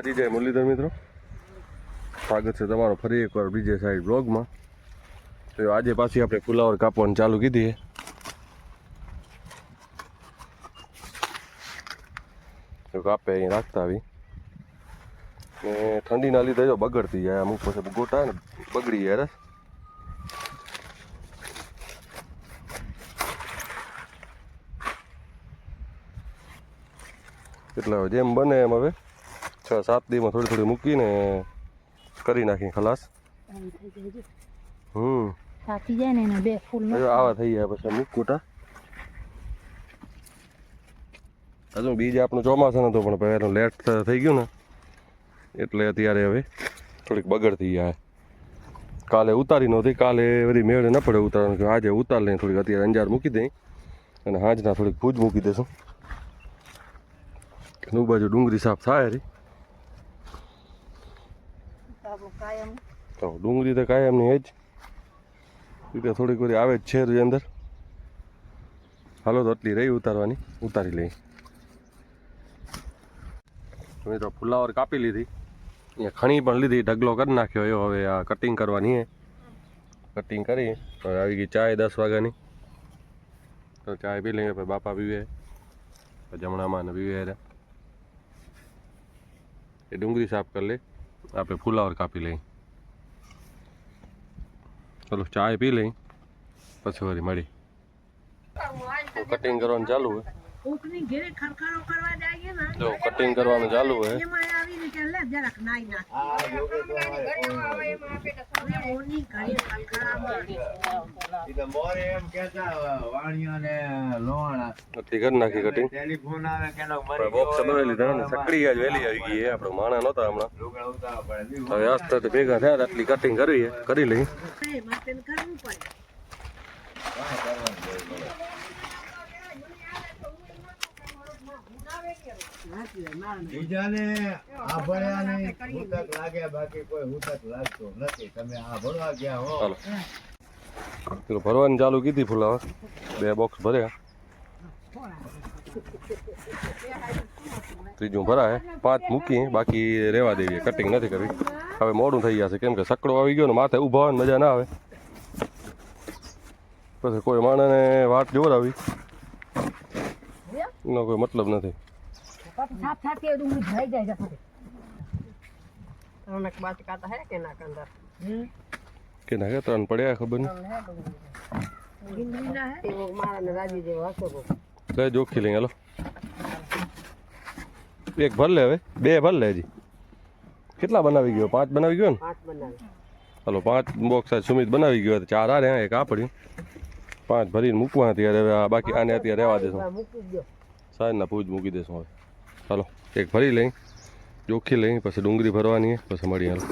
માતાજી, જય મુરલીધર મિત્રો. સ્વાગત છે તમારો ફરી એકવાર બીજે સાઈડ બ્લોગમાં. તો આજે પાછી આપણે ફુલાવર કાપવાનું ચાલુ કીધી તો કાપે અહીં રાખતા આવી ને ઠંડીના લીધે જો બગડતી જાય. અમુક પછી ગોટા ને બગડી જાય. એટલે જેમ બને એમ હવે 6-7 દીમાં થોડી થોડી મૂકીને કરી નાખી ખલાસ. થાકી જાય ને બે ફૂલ આવા થઈ જાય પછી અમુક ગોટા. હજુ બીજ આપણું ચોમાસા નતો પણ પહેલાં લેટ થઈ ગયું ને એટલે અત્યારે હવે થોડીક બગડતી જાય. કાલે ઉતારી નહોતી, કાલે બધી મેળ ન પડે ઉતારવાનું કે આજે ઉતાર લઈને થોડીક અત્યારે અંજાર મૂકી દઈ અને હાજના થોડીક ભૂજ મૂકી દઈશું. નું બાજુ ડુંગળી સાફ થાય રી તો ડુંગળી તો કાયમની એ જ રીતે થોડીક બધી આવે જ છે અંદર. હાલો તો આટલી રહી ઉતારવાની, ઉતારી લઈ. મિત્રો ફુલાવર કાપી લીધી, અહીંયા ખણી પણ લીધી, ઢગલો કરી નાખ્યો. એવો હવે આ કટિંગ કરવાની હે. કટિંગ કરી હવે આવી ગઈ ચાય 10 વાગ્યાની. તો ચાય પી લઈએ, પછી બાપા પીવે, જમણામાં ને પીવે. એ ડુંગળી સાફ કરી લે, આપણે ફુલાવર કાપી લઈ. ચલો ચાય પી લઈ પછી વળી મળી. કટિંગ કરવાનું ચાલુ હોય, જો કટિંગ કરવાનું ચાલુ હોય. કરી નાખી કટિંગ. બોક્સ બનાવી લીધા ને સકડી આજ વહેલી આવી ગઈ. આપણે માણા નહોતા હમણાં, હવે આસ્તે ભેગા થયા આટલી કટિંગ કરવી કરી લઈ. બીજાને આ ભળ્યા ને ઉતક લાગે, બાકી કોઈ ઉતક લાગતો નથી. તમે આ ભરવા ગયા હો. ચાલો ભરવાની ચાલુ કીધી ફુલાવર. 2 બોક્સ ભર્યા, ત્રીજું ભરાય. 5 મૂકી, બાકી રહેવા દેવી, કટિંગ નથી કરવી. હવે મોડું થઈ જશે કેમ કે સકડો આવી ગયો ને માથે ઊભા હોય મજા ના આવે. પછી કોઈ માણસને વાટ જોરાવી એનો કોઈ મતલબ નથી. કે ના 3 પડ્યા ખબર નહીં. જોખી લઈ હાલો. 1 ભર લે, હવે 2 ભર લે. હજી કેટલા બનાવી ગયો? 5 બનાવી ગયો ને. હાલો 5 બોક્સ સુમિત બનાવી ગયો. 4 આ રહ્યા, 1 આ પડ્યું. 5 ભરીને મૂકવા અત્યારે. હવે બાકી આને અત્યારે રહેવા દેશું, સાંજના પૂજ મૂકી દેશું. હવે ચાલો 1 ભરી લઈ, ચોખ્ખી લઈ, પછી ડુંગળી ભરવાની, પછી મળી. હાલો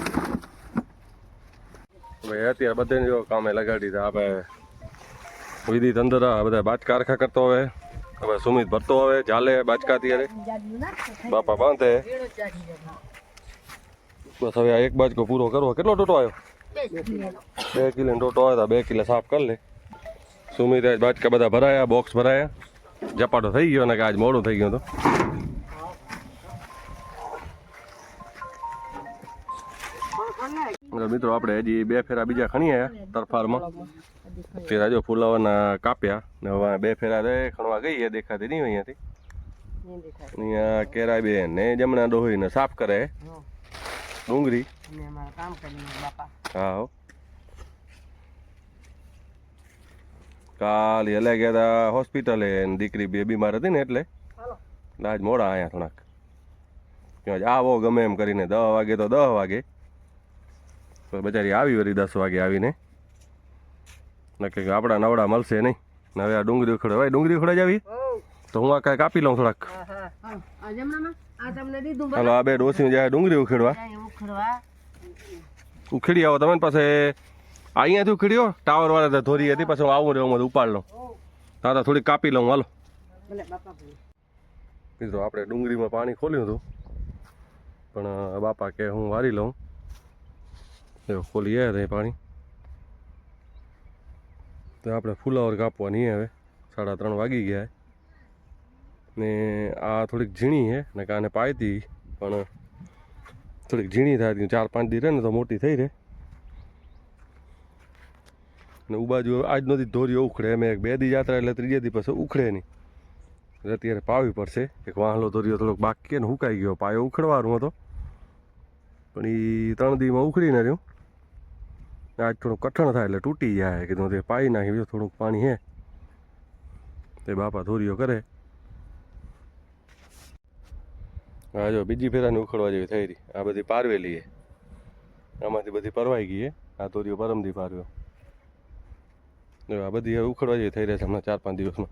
ભાઈ અત્યારે બધાને જો કામે લગાડી દીધા. આપણે વિધિ અંદર બધા બાચકા અરખા કરતો હવે. હવે સુમિત ભરતો હવે ચાલે બાચકા. અત્યારે બાપા બાંધે બસ. હવે આ 1 બાચકો પૂરો કરવો. કેટલો ટોટો આવ્યો? 2 કિલો ટોટો આવ્યો. 2 કિલો સાફ કરી લે. સુમિત આજ બાચકા બધા ભરાયા, બોક્સ ભરાયા. ઝપાટો થઈ ગયો ને કે આજ મોડું થઈ ગયું. તો મિત્રો આપણે હજી 2 ફેરા બીજા ખણી આવ્યા તરફારમાં. ફેરા જો ફુલાવરના કાપ્યા ને હવે 2 ફેરા રે ખણવા ગઈ. દેખાતી નહીં અહીંયાથી. અહીંયા કેરાય બેન ને જમણા ડોહીને સાફ કરે ડુંગળી. હા હો, કાલે હલે ગયા હતા હોસ્પિટલે. દીકરી બે બીમાર હતી ને એટલે આજ મોડા અહીંયા થોડાક. આવો ગમે એમ કરીને 10 વાગે તો 10 વાગે બચારી આવી. વળી 10 વાગે આવીને નક્કી આપણા નવડા મળશે નહીં. હવે આ ડુંગળી ઉખડે. ભાઈ ડુંગળી ઉખડે જ આવી તો હું આ કાંઈ કાપી લઉં થોડાક. હાલો આ 2 ડોસી જાય ડુંગળી ઉખેડવા. ઉખેડી આવો તમે પાસે. અહીંયાથી ઉખેડ્યો ટાવર વાળા ધોરી હતી. પછી હું આવું રહ્યો ઉપાડ લઉં. હા થોડીક કાપી લઉં. હાલો મિત્રો આપણે ડુંગળીમાં પાણી ખોલ્યું હતું પણ બાપા કે હું વારી લઉં. ખોલી આવ્યા પાણી. તો આપણે ફુલાવર કાપવાની હવે 3:30 વાગી ગયા. ને આ થોડીક ઝીણી છે ને કાને પાયતી પણ થોડીક ઝીણી થાય 4-5 દી રહે ને તો મોટી થઈ રહે. ને ઉબાજુ આજનો દી ધોરીઓ ઉખડે એમ 1-2 દી જાત્રા એટલે ત્રીજે દી પછી ઉખડે નહીં. એટલે અત્યારે પાવી પડશે. એક વાહલો ધોરીઓ થોડોક બાકી ને હુકાઈ ગયો, પાયો ઉખડવાનો હતો પણ એ 3 દીમાં ઉખડીને રહ્યું. આજ થોડું કઠણ થાય એટલે તૂટી જાય કીધું તે પાઈ નાખી. થોડુંક પાણી હે તે બાપા ધોરીઓ કરે. હા જો બીજી ફેરાની ઉખડવા જેવી થઈ રહી. આ બધી પારવેલી છે, આમાંથી બધી પરવાઈ ગઈ છે. આ ધોરીઓ પરમથી પારવ્યો. આ બધી હવે ઉખડવા જેવી થઈ રહી છે હમણાં 4-5 દિવસમાં.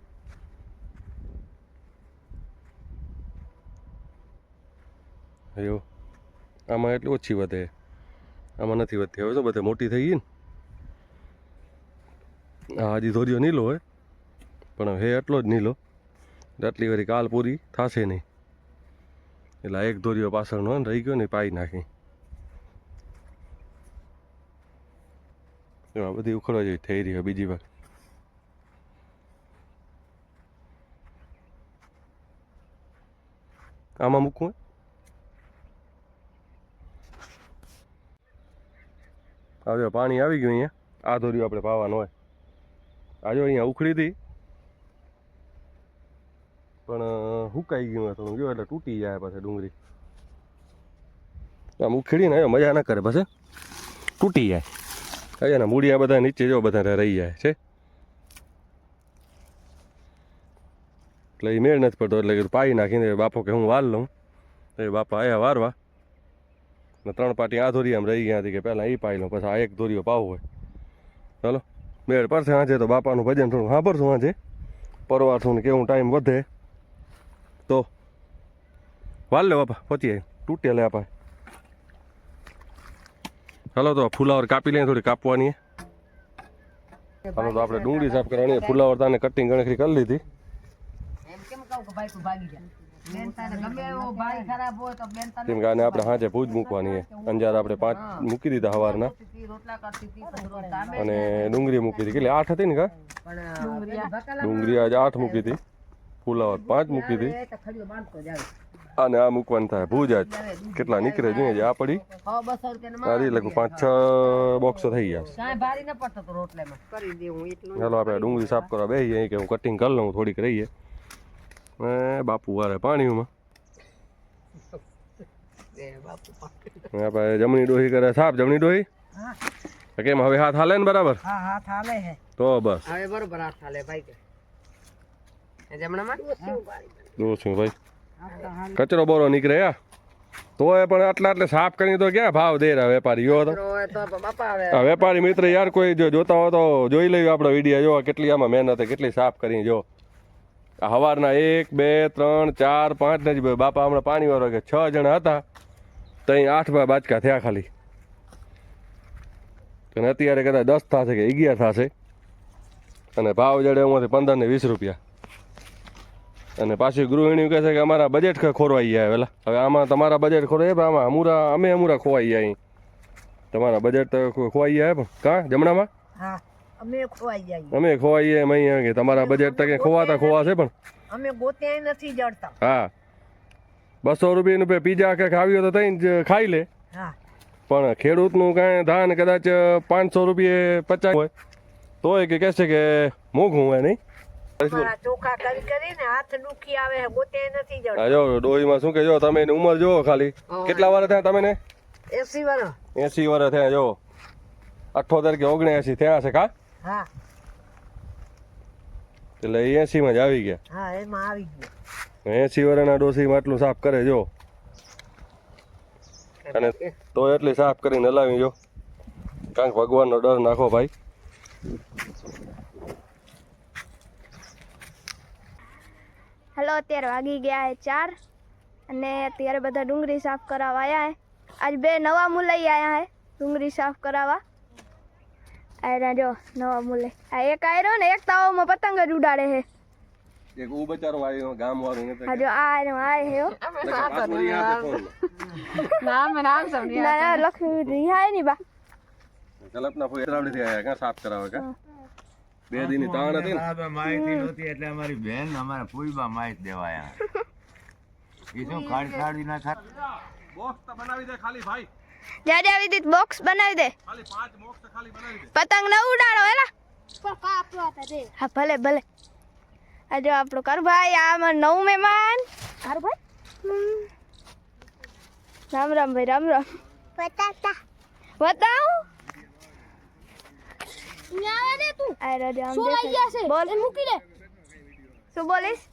એવું આમાં એટલી ઓછી વધે, આમાં નથી વધતી. હવે તો બધે મોટી થઈ ગઈ ને. હા હજી ધોરીઓ નીલો હોય પણ હે એટલો જ નીલો. આટલી વારી કાલ પૂરી થશે નહીં એટલે એક ધોરીઓ પાછળનો રહી ગયો ને પાઈ નાખી. આ બધી ઉખડવા જેવી થઈ રહી હોય બીજી વાર. આમાં મૂકવું હવે પાણી આવી ગયું અહીંયા. આ ધોરીઓ આપણે પાવાનું હોય. આ જો અહીંયા ઉખડી હતી પણ હુકાઈ ગયું હોય થોડું જો એટલે તૂટી જાય પછી ડુંગળી. આમ ઉખડીને આવ્યો મજા ના કરે પછી તૂટી જાય. અહીંયા મૂળિયા બધા નીચે જો બધા રહી જાય છે એટલે એ મેળ નથી પડતો. એટલે કીધું પાઈ નાખીને બાપો કે હું વાલ લઉં. એ બાપા આવ્યા વારવા ને 3 પાટી આ ધોરી આમ રહી ગયા હતી કે પહેલાં એ પાઈ લઉં પછી આ એક ધોરીઓ પાવું હોય. ચાલો મેળ પડશે સાંજે તો બાપાનું ભજન થોડું સાંભળશું સાંજે. પરવારશું ને કેવું ટાઈમ વધે તો વાલ લે બાપા પહોંચી આવી તૂટે લે આપા. ચાલો તો ફુલાવર કાપી લઈએ, થોડી કાપવાની. ચાલો તો આપણે ડુંગળી સાફ કરવાની. ફુલાવર તાને કટિંગ ગણખરી કરી લીધી. કેમ કે આને આપણે સાંજે ભૂજ મૂકવાની છે. અંજાર આપણે 5 મૂકી દીધા સવારના અને ડુંગળી મૂકી હતી. કેટલી 8 હતી ને કા ડુંગળી આજે 8 મૂકી હતી, ફુલાવર 5 મૂકી હતી. અને આ મૂકવાનું થાય ભૂજ. આજ કેટલા નીકળે જોઈએ આ પડી લગભગ 5-6 બોક્સો થઈ ગયા. ચાલો આપણે ડુંગળી સાફ કરવા બેસીએ કે હું કટિંગ કરી લઉં થોડીક રહીએ. બાપુ વારે પાણીમાં આપણે જમણી ડોહી કરે સાફ. જમણી ડોહી કેમ હવે હાથ હાલે ને બરાબર? તો બસ દોસ્યું ભાઈ કચરો બોરો નીકળે તોય પણ આટલા સાફ કરીને તો ક્યાં ભાવ દે રહ્યા વેપારી. જો વેપારી મિત્ર યાર કોઈ જો જોતા હોય તો જોઈ લેવું આપણો વિડીયો. જો કેટલી આમાં મહેનત કેટલી સાફ કરીને. જો સવારના 1, 2, 3, 4, 5 ને જ બાપા હમણાં પાણી વાળો કે 6 જણા હતા તો અહીં 8 બાચકા થયા ખાલી. અને અત્યારે કદાચ 10 થશે કે 11 થશે. અને ભાવ જડે એમાંથી 15 ને 20 રૂપિયા. અને પાછી ગૃહિણીઓ કહે છે કે અમારા બજેટ ખોરવાઈ જાય પેલા. હવે આમાં તમારા બજેટ ખોરવાય પણ આમાં અમે અમૂરા ખોવાઈ જાય. અહીં તમારા બજેટ તો ખોવાઈ જાય પણ કાં જમણામાં અમે ખોવાઈ જાય એમ અહીંયા કે તમારા બજેટ તો ખોવાતા ખોવાશે પણ અમે ગોત્યા નથી જડતા. હા 200 રૂપિયાનું પીઝા કે ખાવી હોય તો તઈ ખાઈ લે. પણ ખેડૂતનું કાંઈ ધાન કદાચ 500 રૂપિયે 50 હોય તોય કે કહેશે કે મોંઘું હોય નહીં. ચોખા કરી કરીને હાથ દુખી આવે ગોતે નથી જડતા. જો ડોહીમાં શું કે જો તમે એની ઉંમર જોવો ખાલી કેટલા વર્ષ થયા તમે ને? 80 વર્ષ. 80 વર્ષ થયા. જો 78 કે 79 થયા છે કા? હા એટલે 80 માં જ આવી ગયા. હા એમાં આવી ગયા. 80 વર્ષના ડોસીમાં આટલું સાફ કરે જો. અને તો એટલી સાફ કરીને હલાવી જો. કારણ કે ભગવાનનો ડર નાખો ભાઈ. હેલો અત્યારે વાગી ગયા હે 4 અને અત્યારે બધા ડુંગળી સાફ કરાવવા આવ્યા હે. આજ 2 નવા મુલઈ આવ્યા હે ડુંગળી સાફ કરાવવા. આયરા જો નવા મુલઈ. આ એક આયરો ને એક તાવમાં પતંગ જ ઉડાડે હે. એક ઓ બચારો આવ્યો ગામ વાળો ને. આ જો આ આયરો આય હે. નામ સમજી ના લખી રિહાય ની બા. કલ્પના ફોઈ રાવડી થી આયા કા સાફ કરાવે કા. 2 દિન ની તાણ હતી ને માહિતી નહોતી એટલે અમારી બહેન અમારા ફૂઈબા માહિતી દેવા આયા. એ શું ખાડી ના ખા બોક્સ તો બનાવી દે ખાલી ભાઈ, જાજા વિદિત બોક્સ બનાવી દે. ખાલી 5 બોક્સ તો ખાલી બનાવી દે. પતંગ ન ઉડાડો હેલા. હા ભલે ભલે. આ જો આપણો કરભાઈ, આ અમાર નવું મહેમાન કરભાઈ. રામ રામ ભાઈ, રામ રામ. બતાવું આ રાજા આમ દેખાય. બોલ મૂકી દે. શું બોલીશ?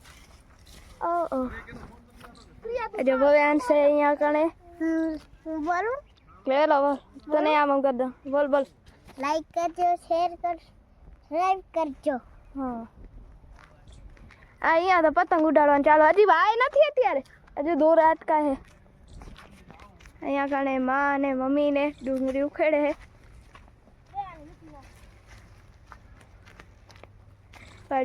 ઓ ઓ જો ભવ્યાન છે અહીંયા કણે. બોલું લે લો બોલ. તને આમ કર દો. બોલ બોલ. लाइक करजो, शेयर कर, सब्सक्राइब करजो. હા અહીંયા તો પતંગ ઉડાડવાનું ચાલો. હજી ભાઈ નથી અત્યારે, હજુ દો રાત કા હે. અહીંયા કણે માં ને મમ્મી ને ડુંગળી ઉખેડે હે.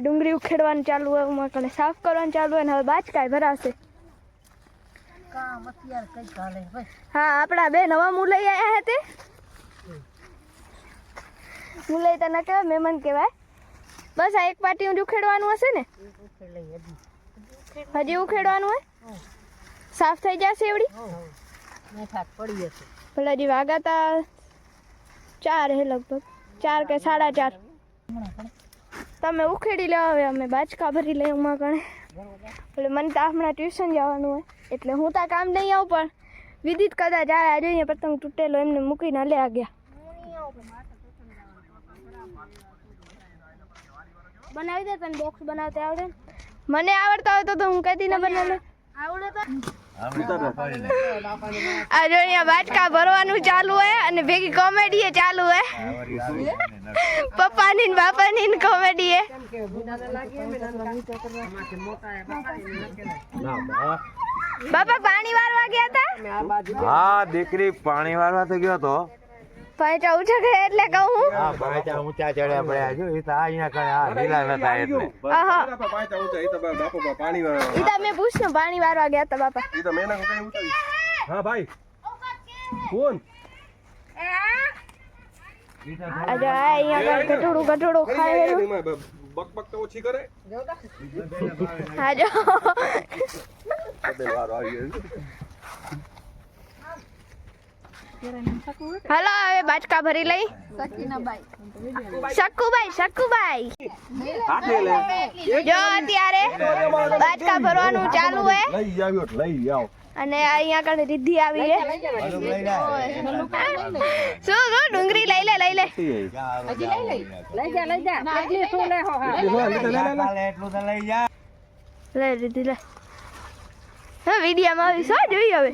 ડુંગળી ઉખેડવાનું ચાલુ હોય, ઉમાં કણે સાફ કરવાનું ચાલુ હોય ને હવે બાચકાય ભરાશે. હા આપણા બે નવા મુલઈ આવ્યા હે તે. મુલઈ તો ના કહેવાય, મહેમાન કહેવાય. બસ આ એક પાટી ઉખેડવાનું હશે ને? હજી ઉખેડવાનું હોય? સાફ થઈ જશે એવડી? ભલે હજી વાગાતા 4 હે લગભગ, 4 કે 4:30. તમે ઉખેડી લો, હવે અમે બાચકા ભરી લઈએ ઉમાં કણે. એટલે મને તો હમણાં ટ્યુશન જવાનું હોય એટલે હું તો કામ નહીં આવું, પણ વિદિત કદાચ આવ્યા જોઈએ પતંગ તૂટેલો એમને મૂકીને હલ્યા ગયા. બનાવી દે. તને બોક્સ બનાવતા આવડે? મને આવડતા હોય તો હું કદી ન બનાવું. આવડે તો આ જો અહીંયા બાચકા ભરવાનું ચાલુ હે અને ભેગી કોમેડી ચાલુ હે. પપ્પાની ને બાપાની ને કોમેડી હે. બાપા પાણી વારવા ગયા હતા? હા દીકરી પાણી વાળવા તો ગયો તો. પાછા ઊંચા ગયા એટલે કહું. હા પાછા ઊંચા ચડ્યા પડ્યા. જો એ તો અહીંયા કણે આ ઢીલા નતા એટલે. આહા પાંચ ઊંચા ઈ તો બાપુ પાણી વાળવા. ઈ તો મેં પૂછ્યું પાણી વારવા ગયા હતા બાપા. ઈ તો મેના કઈ ઉતારી. હા ભાઈ કોણ? આજે અહીંયા ગટોડું ખાય રહ્યું. બક બક તો ઓછી કરે. હા જો વારો આવી ગયો. હાલો હવે બાચકા ભરી લઈ. શકુભાઈ જો અત્યારે બાચકા ભરવાનું ચાલુ હે. લઈ આવ. અને અહીંયા કણે રિદ્ધિ આવી હે. શું ડુંગળી લઈ લે. લે રિદ્ધિ લે. હા વિડીયોમાં આવી શું જોઈ હવે.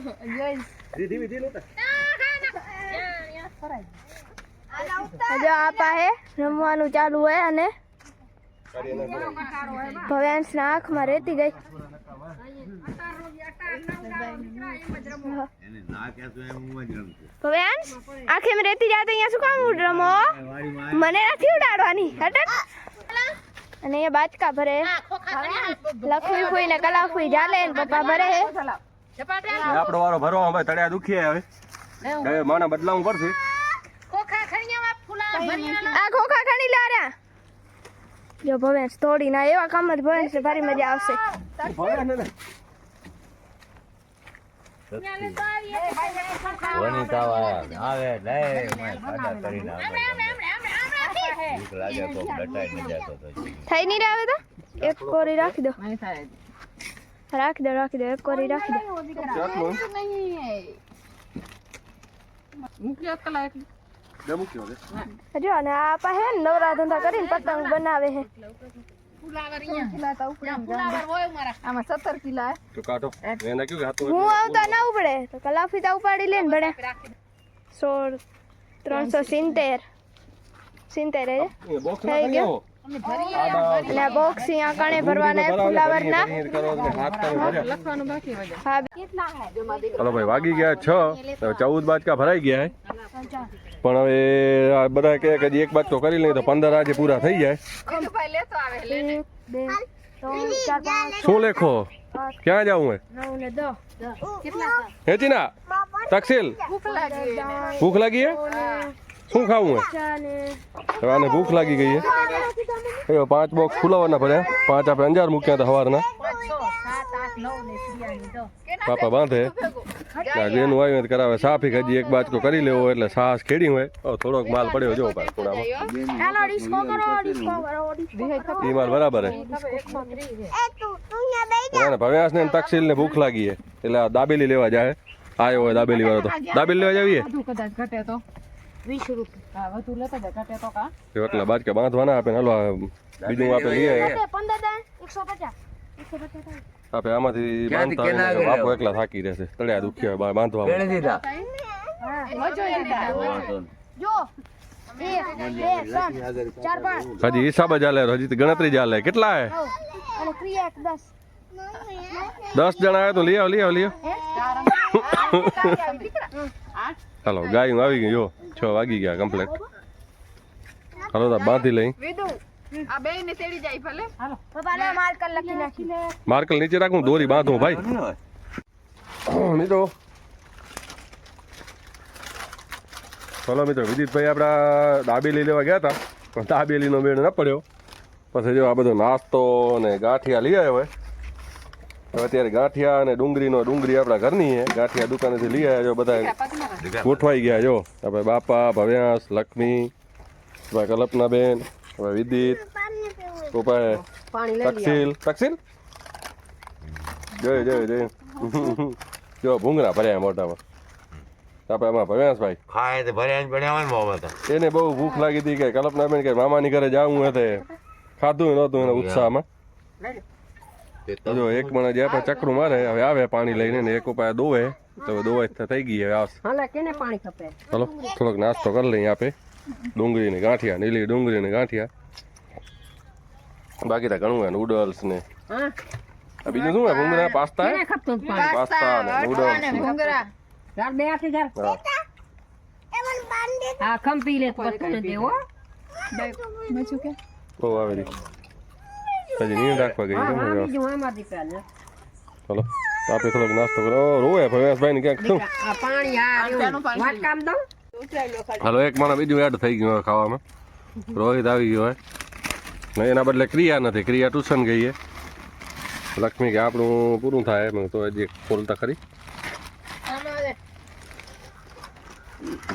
જો આપા હે રમવાનું ચાલુ હે અને ભવ્યાંશ ના આંખમાં રેતી ગઈ. ભવ્યાંશ આંખે માં રેતી જાતે અહીંયા શું કામ રમો? મને નથી ઉડાડવાની. હટ. અને એ બાચકા ભરે લખવી ફૂઈ ને કલા ફૂઈ ચાલે ને પપ્પા ભરે હે. આપણો વારો ભરવા ભાઈ તળિયા દુખીએ હવે. હવે માના બદલાવું પડશે. આ ખોખા ખણી લાર્યા. જો ભવેશ તોડી ના એવા કામ જ ભવેશ ભારી મજા આવશે. વનિતા આવે લે ખાડા કરીને લાગે તો લટાઈ ન જતો તો. થઈ નહીં આવે તો એક કોરી રાખી દો. એક કોરી રાખી દો. જો અને આ પા હે નવરા ધંધા કરીને પતંગ બનાવે હે. તો કાઢો. એને ક્યું હાથ હું આવતા ના ઉપડે તો કલાફી તો ઉપાડી લે ને બડે. 16,370 હે. બોક્સ થઈ ગયો. ને બોક્સ અહીંયા કણે ભરવાના ફુલાવર ના. હા ચલો ભાઈ વાગી ગયા 6. 14 બાચકા ભરાઈ ગયા હે. પણ હવે આ બધા કહે કે હજી એક બાચકો કરી લઈએ તો 15 આજે પૂરા થઈ જાય. 1 2 3 4 5 શું લેખો? ક્યાં જાવું હે? 9 ને 10 હેચીના તકસીલ ભૂખ લાગી હે? શું ખાવું હે? હવે આને ભૂખ લાગી ગઈ હે. 5 બોક્સ ફુલાવાના પડ્યા. 5 આપણે અંજાર મૂક્યા હતા સવારના. પાપા બાંધે. જેનું આવ્યું તો કરાવે સાફી હજી એક બાજકો કરી લેવો એટલે સાસ ખેડી હોય થોડોક માલ પડ્યો જો ભાઈ ખૂણામાં ચાલો ડિસ્કો કરો ડિસ્કો કરો એ માલ બરાબર હે એ તું અહીંયા બેસી અને ભવ્યાસ ને તકસીલ ને ભૂખ લાગી હે એટલે આ દાબેલી લેવા જાય આવ્યો હોય દાબેલી વાળો તો દાબેલી લેવા જાવીએ વધુ કદાચ ઘટે તો 20 રૂપિયા હા વધુ લેતા જાય ઘટે તો કા એટલે બાજકા બાંધવાના આપે ને હલવા બીજું આપે લઈએ 15 150 150 આપે આમાંથી બાંધતા હોય ને બાપો એકલા થાકી રહેશે તળિયા દુખી હોય બાંધવામાં પેણે દીધા જો 1 2 3 4 5 હજી હિસાબ જ હાલે હજી તો ગણતરી જ હાલે કેટલા હે અને ક્રિયા 10 10 જણા આવે તો લઈ આવો હાલો ગાયું આવી ગયું જો 6 વાગી ગયા કમ્પ્લીટ હાલો તો બાંધી લઈ આ બે ને તેડી જાય ભલે હાલો પપ્પાને માર્કર લખી નાખી માર્કલ નીચે રાખું દોરી બાંધું ભાઈ મિત્રો ચલો મિત્રો વિદિતભાઈ આપણા દાબેલી લેવા ગયા હતા પણ દાબેલીનો મેળ ન પડ્યો પછી જો આ બધો નાસ્તો ને ગાંઠિયા લઈ આવ્યો હોય હવે અત્યારે ગાંઠિયા અને ડુંગળી આપણા ઘરની છે ગાંઠિયા દુકાનેથી લઈ આવ્યા જો બધા ગોઠવાઈ ગયા જો આપણે બાપા ભવ્યાસ લક્ષ્મી ભાઈ કલ્પના બેન હવે વિદિત પપ્પાએ તકસીલ જોઈ જો ભૂંગરા ભર્યા મોટામાં આપણે આમાં ભવ્યાસભાઈ ખાય તો ભર્યા જ બનાવવા ને બાબા તો એને બહુ ભૂખ લાગી હતી કે કલ્પના બેન કે મામાની ઘરે જવું હતું ખાધું નહોતું એના ઉત્સાહમાં જો એક મને જે આપણે ચક્રું મારે હવે આવે પાણી લઈને ને એક ઉપાય દોવે તો દોવાય થઈ ગઈ હવે આવશે ચલો થોડોક નાસ્તો કરી લઈએ આપે ડુંગળીની ગાંઠિયા નીલી ડુંગળીની ગાંઠિયા બાકી તો ઘણું હોય નૂડલ્સ ને બીજું શું હોય ભૂંગળા પાસ્તા ને નૂડલ્સ એમન બાંધી બહુ આવેલી હજી નહીં રાખવા ગઈ ચલો આપે થોડોક નાસ્તો કરો રોવે ભવ્યાસભાઈ ને ક્યાંક શું હાલો એક માણસ બીજું એડ થઈ ગયું હોય ખાવામાં રોહિત આવી ગયો હોય ને એના બદલે ક્રિયા નથી ક્રિયા ટ્યુશન ગઈ છે લક્ષ્મી કે આપણું પૂરું થાય એમ તો હજી ખોલતા ખરી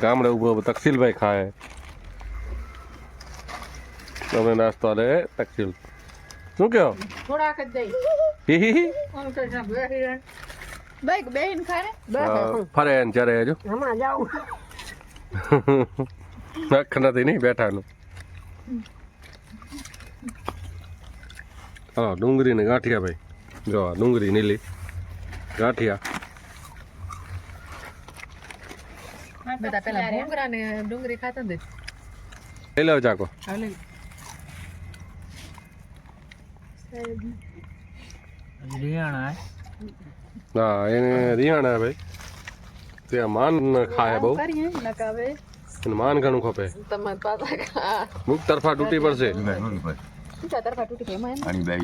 ગામડે ઉભો તકસીલભાઈ ખાય તમે નાસ્તો લે તકસીલ શું કહો થોડાક જ દઈ બેન ખારે ફરે ને ચરે હજુ નખ નથી નહીં બેઠાનું હા ડુંગળી ને ગાંઠિયા ભાઈ જો આ ડુંગળી નીલી ગાંઠિયા બધા પેલા ભૂંગરા ને ડુંગળી ખાતા દે લઈ લો ચાકો હા એને રિયાણા ભાઈ ત્યાં માન ખાય બહુ એને માન ઘણું ખપે મુખ તરફા તૂટી પડશે તરફા તૂટી આની બે